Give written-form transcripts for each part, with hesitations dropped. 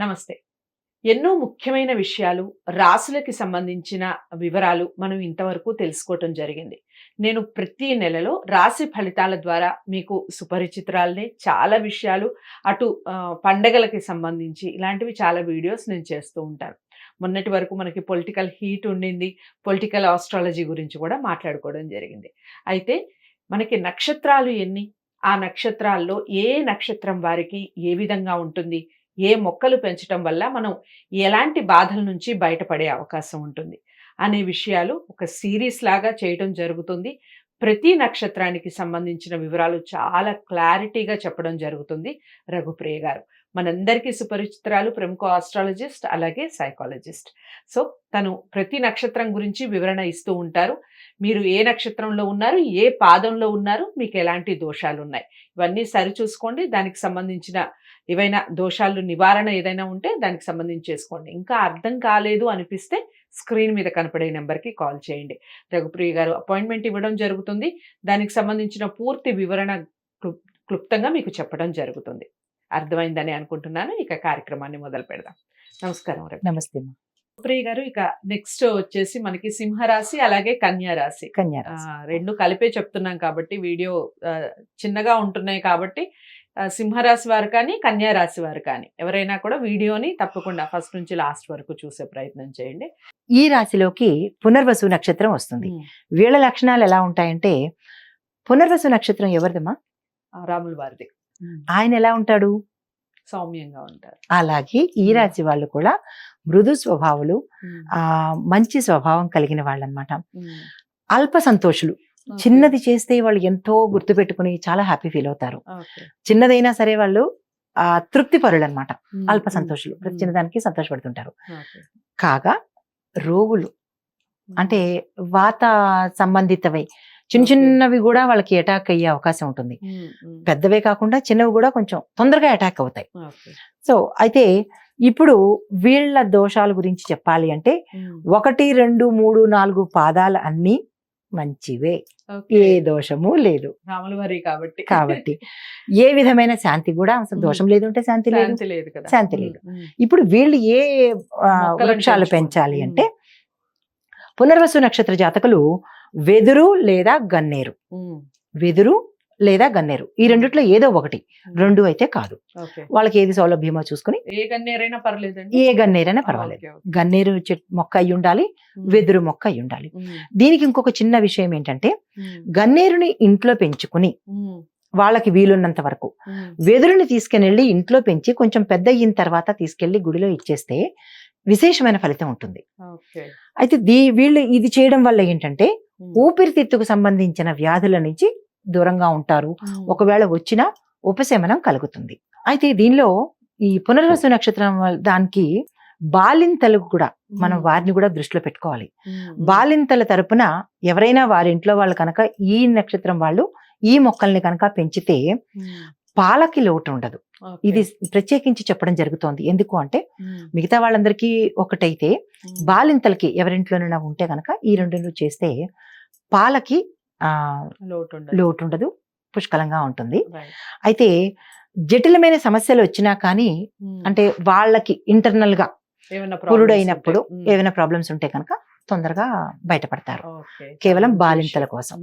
నమస్తే. ఎన్నో ముఖ్యమైన విషయాలు, రాశులకి సంబంధించిన వివరాలు మనం ఇంతవరకు తెలుసుకోవటం జరిగింది. నేను ప్రతి నెలలో రాశి ఫలితాల ద్వారా మీకు సుపరిచితురాలిని. చాలా విషయాలు అటు పండగలకి సంబంధించి ఇలాంటివి చాలా వీడియోస్ నేను చేస్తూ ఉంటాను. మొన్నటి వరకు మనకి పొలిటికల్ హీట్ ఉండింది. పొలిటికల్ ఆస్ట్రాలజీ గురించి కూడా మాట్లాడుకోవడం జరిగింది. అయితే మనకి నక్షత్రాలు ఎన్ని? ఆ నక్షత్రాల్లో ఏ నక్షత్రం వారికి ఏ విధంగా ఉంటుంది? ఏ మొక్కలు పెంచటం వల్ల మనం ఎలాంటి బాధల నుంచి బయటపడే అవకాశం ఉంటుంది అనే విషయాలు ఒక సిరీస్ లాగా చేయటం జరుగుతుంది. ప్రతి నక్షత్రానికి సంబంధించిన వివరాలు చాలా క్లారిటీగా చెప్పడం జరుగుతుంది రఘుప్రియ గారు. మనందరికీ సుపరిచితురాలు, ప్రముఖ ఆస్ట్రాలజిస్ట్, అలాగే సైకాలజిస్ట్. సో తను ప్రతి నక్షత్రం గురించి వివరణ ఇస్తూ ఉంటారు. మీరు ఏ నక్షత్రంలో ఉన్నారు, ఏ పాదంలో ఉన్నారు, మీకు ఎలాంటి దోషాలు ఉన్నాయి, ఇవన్నీ సరిచూసుకోండి. దానికి సంబంధించిన ఏవైనా దోషాలు నివారణ ఏదైనా ఉంటే దానికి సంబంధించి చేసుకోండి. ఇంకా అర్థం కాలేదు అనిపిస్తే స్క్రీన్ మీద కనపడే నెంబర్కి కాల్ చేయండి. రఘుప్రియ గారు అపాయింట్మెంట్ ఇవ్వడం జరుగుతుంది. దానికి సంబంధించిన పూర్తి వివరణ క్లుప్తంగా మీకు చెప్పడం జరుగుతుంది. అర్థమైందని అనుకుంటున్నాను. ఇక కార్యక్రమాన్ని మొదలు పెడదాం. నమస్కారం. నమస్తే రఘుప్రియ గారు, ఇక నెక్స్ట్ వచ్చేసి మనకి సింహరాశి అలాగే కన్యా రాశి. రెండు కలిపే చెప్తున్నాం కాబట్టి వీడియో చిన్నగా ఉంటున్నాయి కాబట్టి సింహరాశి వారు కానీ కన్యా రాశి వారు కానీ ఎవరైనా కూడా వీడియోని తప్పకుండా ఫస్ట్ నుంచి లాస్ట్ వరకు చూసే ప్రయత్నం చేయండి. ఈ రాశిలోకి పునర్వసు నక్షత్రం వస్తుంది. వీళ్ళ లక్షణాలు ఎలా ఉంటాయంటే, పునర్వసు నక్షత్రం ఎవరిదమ్మా? రాముల వారిది. ఆయన ఎలా ఉంటాడు? సౌమ్యంగా ఉంటారు. అలాగే ఈ రాశి వాళ్ళు కూడా మృదు స్వభావులు, మంచి స్వభావం కలిగిన వాళ్ళు అన్నమాట. అల్ప సంతోషులు. చిన్నది చేస్తే వాళ్ళు ఎంతో గుర్తు పెట్టుకుని చాలా హ్యాపీ ఫీల్ అవుతారు. చిన్నదైనా సరే వాళ్ళు తృప్తి పరులు అనమాట. అల్ప సంతోషులు, ప్రతి చిన్నదానికి సంతోషపడుతుంటారు. కాగా రోగులు అంటే వాత సంబంధితమై చిన్న చిన్నవి కూడా వాళ్ళకి అటాక్ అయ్యే అవకాశం ఉంటుంది. పెద్దవే కాకుండా చిన్నవి కూడా కొంచెం తొందరగా అటాక్ అవుతాయి. సో అయితే ఇప్పుడు వీళ్ళ దోషాల గురించి చెప్పాలి అంటే 1, 2, 3, 4 పాదాలు అన్నీ మంచివే, ఏ దోషము లేదు. రాములవారి కాబట్టి ఏ విధమైన శాంతి కూడా అసలు దోషం లేదు అంటే శాంతి లేదు. ఇప్పుడు వీళ్ళు ఏ వృక్షాలు పెంచాలి అంటే, పునర్వసు నక్షత్ర జాతకులు వెదురు లేదా గన్నేరు, వెదురు లేదా గన్నేరు, ఈ రెండిట్లో ఏదో ఒకటి, రెండు అయితే కాదు. వాళ్ళకి ఏది సౌలభ్యమో చూసుకుని ఏ గన్నేరైనా పర్వాలేదు. గన్నేరు మొక్క అయి ఉండాలి, వెదురు మొక్క అయి ఉండాలి. దీనికి ఇంకొక చిన్న విషయం ఏంటంటే, గన్నేరుని ఇంట్లో పెంచుకుని వాళ్ళకి వీలున్నంత వరకు వెదురుని తీసుకెళ్ళి ఇంట్లో పెంచి కొంచెం పెద్ద అయిన తర్వాత తీసుకెళ్లి గుడిలో ఇచ్చేస్తే విశేషమైన ఫలితం ఉంటుంది. అయితే వీళ్ళు ఇది చేయడం వల్ల ఏంటంటే ఊపిరితిత్తుకు సంబంధించిన వ్యాధుల నుంచి దూరంగా ఉంటారు. ఒకవేళ వచ్చినా ఉపశమనం కలుగుతుంది. అయితే దీనిలో ఈ పునర్వసు నక్షత్రం దానికి బాలింతలకు కూడా మనం వారిని కూడా దృష్టిలో పెట్టుకోవాలి. బాలింతల తరపున ఎవరైనా వారి ఇంట్లో వాళ్ళు కనుక ఈ నక్షత్రం వాళ్ళు ఈ మొక్కల్ని కనుక పెంచితే పాలకి లోటు ఉండదు. ఇది ప్రత్యేకించి చెప్పడం జరుగుతోంది. ఎందుకు అంటే, మిగతా వాళ్ళందరికీ ఒకటైతే బాలింతలకి ఎవరింట్లోనైనా ఉంటే కనుక ఈ రెండు చేస్తే పాలకి లోటు ఉండదు, పుష్కలంగా ఉంటుంది. అయితే జటిలమైన సమస్యలు వచ్చినా కానీ, అంటే వాళ్ళకి ఇంటర్నల్ గా పురుడైనప్పుడు ఏమైనా ప్రాబ్లమ్స్ ఉంటే కనుక తొందరగా బయటపడతారు. కేవలం బాలింతల కోసం.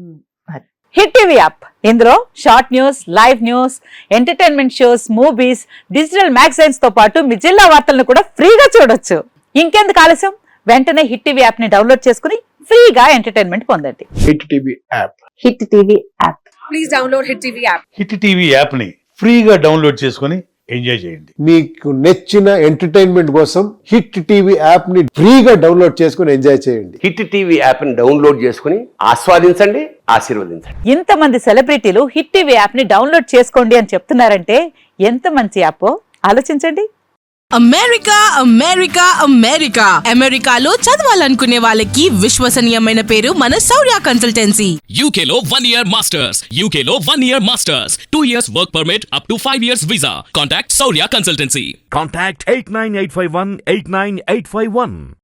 హిట్ టీవీ యాప్, ఇందులో short news, live news, entertainment shows, movies, digital magazines తో పాటు మీ జిల్లా వార్తలను కూడా ఫ్రీగా చూడొచ్చు. ఇంకెందుకు ఆలస్యం, వెంటనే హిట్ టీవీ యాప్ ని డౌన్లోడ్ చేసుకుని ఫ్రీగా ఎంటర్టైన్మెంట్ పొందండి. Hit TV app. Hit TV app. Please download hit TV app. Hit TV app ని ఫ్రీగా డౌన్లోడ్ చేసుకుని ఎంజాయ్ చేయండి. మీకు నచ్చిన ఎంటర్టైన్మెంట్ కోసం హిట్ టీవీ యాప్ ని ఫ్రీగా డౌన్లోడ్ చేసుకుని ఎంజాయ్ చేయండి. హిట్ టీవీ యాప్ ని డౌన్లోడ్ చేసుకుని ఆస్వాదించండి, ఆశీర్వదించండి. ఇంతమంది సెలబ్రిటీలు హిట్ టీవీ యాప్ ని డౌన్లోడ్ చేసుకోండి అని చెప్తున్నారంటే ఎంత మంచి యాప్ ఆలోచించండి. అమెరికాలో చదవాలనుకునే వాళ్ళకి విశ్వసనీయమైన పేరు మన శౌర్య కన్సల్టెన్సీ. UK లో 1 year masters, UK లో 1 year masters, 2 years work permit up to 5 years visa. Contact Saurya Consultancy. Contact 89851 89851.